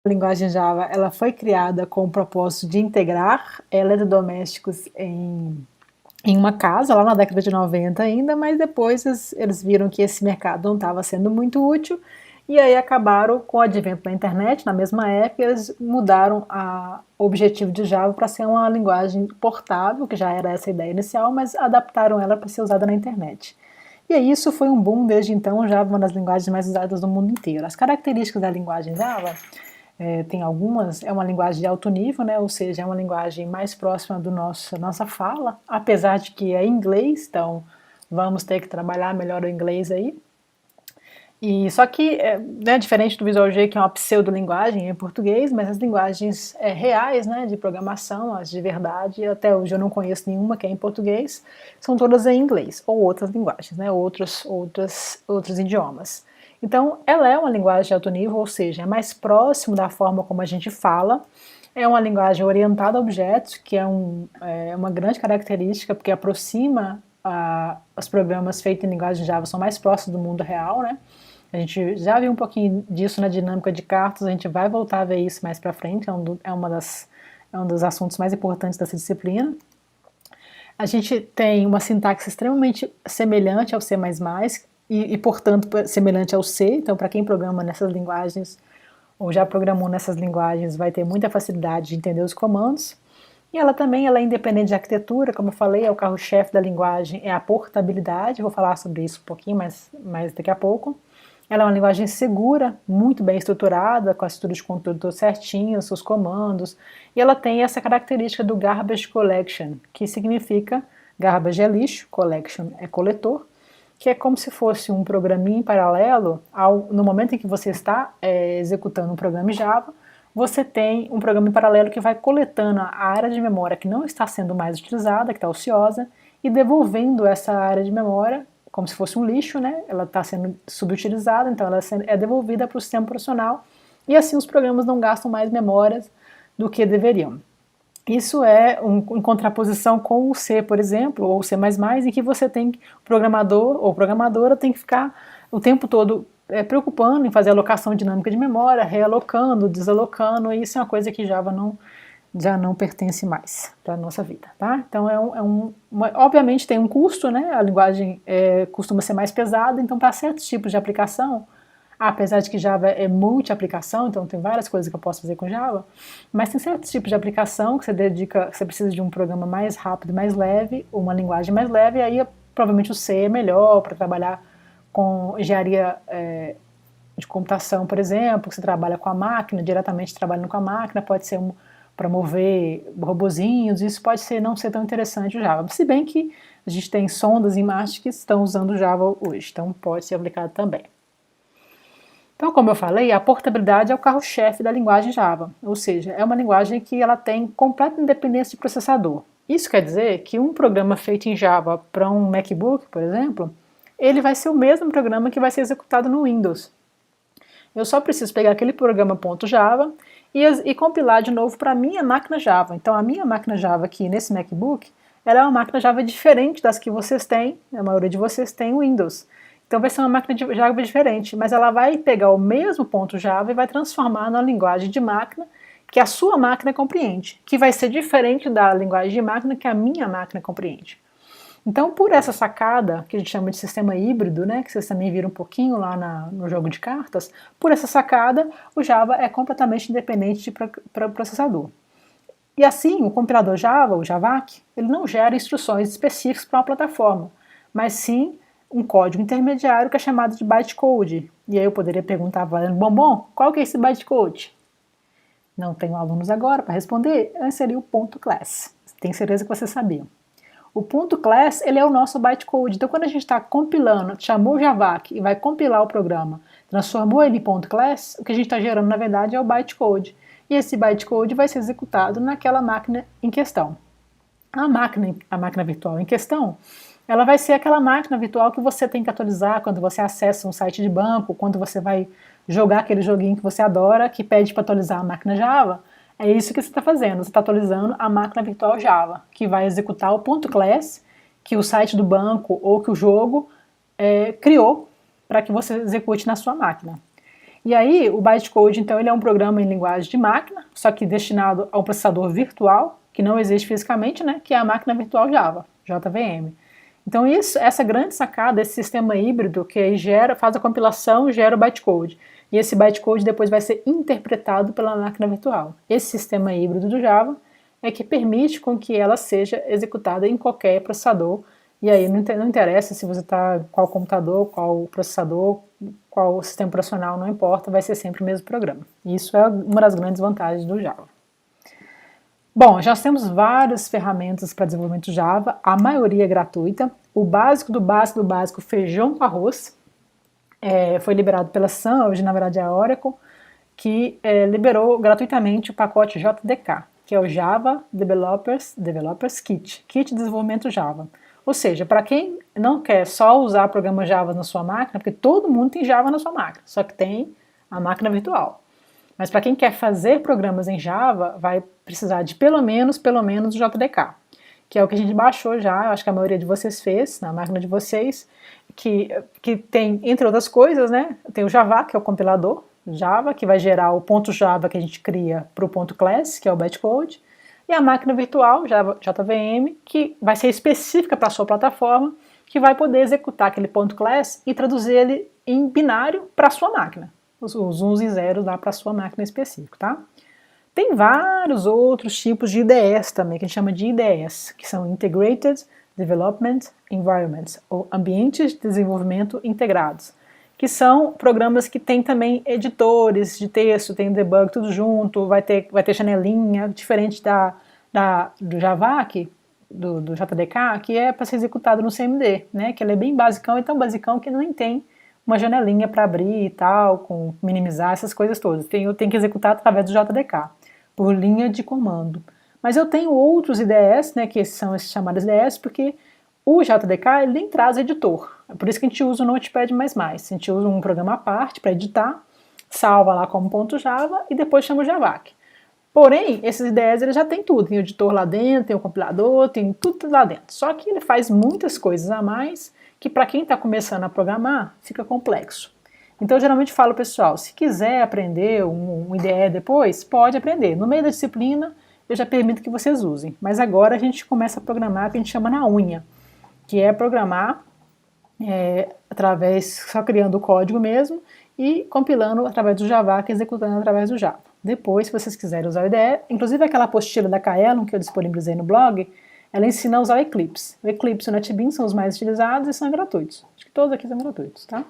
A linguagem Java, ela foi criada com o propósito de integrar eletrodomésticos em uma casa, lá na década de 90 ainda, mas depois eles viram que esse mercado não estava sendo muito útil, e aí acabaram com o advento da internet, na mesma época, eles mudaram o objetivo de Java para ser uma linguagem portável, que já era essa a ideia inicial, mas adaptaram ela para ser usada na internet. E aí isso foi um boom desde então, Java é uma das linguagens mais usadas no mundo inteiro. As características da linguagem Java, tem algumas, é uma linguagem de alto nível, né, ou seja, é uma linguagem mais próxima do nossa fala, apesar de que é inglês, então vamos ter que trabalhar melhor o inglês aí. E só que, né, diferente do Visual J, que é uma pseudolinguagem em português, mas as linguagens reais, né, de programação, as de verdade, até hoje eu não conheço nenhuma que é em português, são todas em inglês, ou outras linguagens, né, outros idiomas. Então, ela é uma linguagem de alto nível, ou seja, é mais próximo da forma como a gente fala, é uma linguagem orientada a objetos, que é uma grande característica, porque aproxima os programas feitos em linguagem Java são mais próximos do mundo real, né? A gente já viu um pouquinho disso na dinâmica de cartas, a gente vai voltar a ver isso mais para frente, é um dos assuntos mais importantes dessa disciplina. A gente tem uma sintaxe extremamente semelhante ao C++, portanto, semelhante ao C, então para quem programa nessas linguagens, ou já programou nessas linguagens, vai ter muita facilidade de entender os comandos. E ela também ela é independente de arquitetura, como eu falei, é o carro-chefe da linguagem, é a portabilidade, vou falar sobre isso um pouquinho mais daqui a pouco. Ela é uma linguagem segura, muito bem estruturada, com a estrutura de conteúdo todo certinho, seus comandos, e ela tem essa característica do garbage collection, que significa, garbage é lixo, collection é coletor, que é como se fosse um programinha em paralelo, no momento em que você está executando um programa em Java, você tem um programa em paralelo que vai coletando a área de memória que não está sendo mais utilizada, que está ociosa, e devolvendo essa área de memória como se fosse um lixo, né? Ela está sendo subutilizada, então ela é devolvida para o sistema operacional, e assim os programas não gastam mais memórias do que deveriam. Isso é em contraposição com o C, por exemplo, ou o C++, em que você tem, o programador ou programadora tem que ficar o tempo todo preocupando em fazer alocação dinâmica de memória, realocando, desalocando, e isso é uma coisa que Java já não pertence mais para a nossa vida, tá? Então obviamente tem um custo, né? A linguagem costuma ser mais pesada, então para certos tipos de aplicação, apesar de que Java é multi-aplicação, então tem várias coisas que eu posso fazer com Java, mas tem certos tipos de aplicação que você precisa de um programa mais rápido, mais leve, uma linguagem mais leve, e aí provavelmente o C é melhor para trabalhar com engenharia de computação, por exemplo, que você trabalha com a máquina, diretamente trabalhando com a máquina, pode ser para mover robozinhos, isso pode não ser tão interessante o Java, se bem que a gente tem sondas em Marte que estão usando o Java hoje, então pode ser aplicado também. Então, como eu falei, a portabilidade é o carro-chefe da linguagem Java, ou seja, é uma linguagem que ela tem completa independência de processador. Isso quer dizer que um programa feito em Java para um MacBook, por exemplo, ele vai ser o mesmo programa que vai ser executado no Windows. Eu só preciso pegar aquele programa .java e compilar de novo para a minha máquina Java. Então a minha máquina Java aqui nesse MacBook, ela é uma máquina Java diferente das que vocês têm, a maioria de vocês tem Windows. Então vai ser uma máquina de Java diferente, mas ela vai pegar o mesmo .java e vai transformar numa linguagem de máquina que a sua máquina compreende, que vai ser diferente da linguagem de máquina que a minha máquina compreende. Então, por essa sacada, que a gente chama de sistema híbrido, né, que vocês também viram um pouquinho lá no jogo de cartas, por essa sacada, o Java é completamente independente para o processador. E assim, o compilador Java, o Javac, ele não gera instruções específicas para uma plataforma, mas sim um código intermediário que é chamado de bytecode. E aí eu poderia perguntar, Valendo Bombom, qual que é esse bytecode? Não tenho alunos agora para responder, seria o .class. Tenho certeza que vocês sabiam. O .class, ele é o nosso bytecode. Então, quando a gente está compilando, chamou o Javac e vai compilar o programa, transformou ele em .class, o que a gente está gerando, na verdade, é o bytecode. E esse bytecode vai ser executado naquela máquina em questão. A máquina virtual em questão, ela vai ser aquela máquina virtual que você tem que atualizar quando você acessa um site de banco, quando você vai jogar aquele joguinho que você adora, que pede para atualizar a máquina Java. É isso que você está fazendo, você está atualizando a máquina virtual Java, que vai executar o .class que o site do banco ou que o jogo criou para que você execute na sua máquina. E aí, o bytecode, então, ele é um programa em linguagem de máquina, só que destinado a um processador virtual, que não existe fisicamente, né, que é a máquina virtual Java, JVM. Então essa grande sacada, esse sistema híbrido que aí faz a compilação e gera o bytecode. E esse bytecode depois vai ser interpretado pela máquina virtual. Esse sistema híbrido do Java é que permite com que ela seja executada em qualquer processador. E aí não interessa se você está qual computador, qual processador, qual sistema operacional, não importa, vai ser sempre o mesmo programa. E isso é uma das grandes vantagens do Java. Bom, já temos várias ferramentas para desenvolvimento Java, a maioria é gratuita. O básico do básico do básico, feijão com arroz, foi liberado pela Sun, hoje na verdade é a Oracle, que liberou gratuitamente o pacote JDK, que é o Java Developers Kit, Kit de Desenvolvimento Java. Ou seja, para quem não quer só usar programa Java na sua máquina, porque todo mundo tem Java na sua máquina, só que tem a máquina virtual. Mas para quem quer fazer programas em Java, vai precisar de pelo menos o JDK, que é o que a gente baixou já, eu acho que a maioria de vocês fez, na máquina de vocês, que tem, entre outras coisas, né, tem o Java, que é o compilador Java, que vai gerar o ponto Java que a gente cria para o ponto class, que é o bytecode, e a máquina virtual, JVM, que vai ser específica para a sua plataforma, que vai poder executar aquele ponto class e traduzir ele em binário para a sua máquina. Os uns e zeros lá para a sua máquina específica, tá? Tem vários outros tipos de IDEs também, que a gente chama de IDEs, que são Integrated Development Environments, ou Ambientes de Desenvolvimento Integrados, que são programas que tem também editores de texto, tem debug tudo junto, vai ter janelinha, diferente do Java, do JDK, que é para ser executado no CMD, né? Que ele é bem basicão, e tão basicão que nem tem uma janelinha para abrir e tal, com minimizar essas coisas todas. Eu tenho que executar através do JDK, por linha de comando. Mas eu tenho outros IDEs, né, que são esses chamados IDEs, porque o JDK ele nem traz editor. É por isso que a gente usa o Notepad++. A gente usa um programa à parte para editar, salva lá como .java e depois chama o Javac. Porém, esses IDEs ele já tem tudo. Tem o editor lá dentro, tem o compilador, tem tudo lá dentro. Só que ele faz muitas coisas a mais que para quem está começando a programar fica complexo. Então eu geralmente falo, pessoal, se quiser aprender um IDE depois, pode aprender. No meio da disciplina eu já permito que vocês usem. Mas agora a gente começa a programar o que a gente chama na unha, que é programar só criando o código mesmo e compilando através do Java, executando através do Java. Depois, se vocês quiserem usar o IDE, inclusive aquela apostila da Kaelon que eu disponibilizei no blog, ela ensina a usar o Eclipse. O Eclipse e o NetBeans são os mais utilizados e são gratuitos. Acho que todos aqui são gratuitos, tá?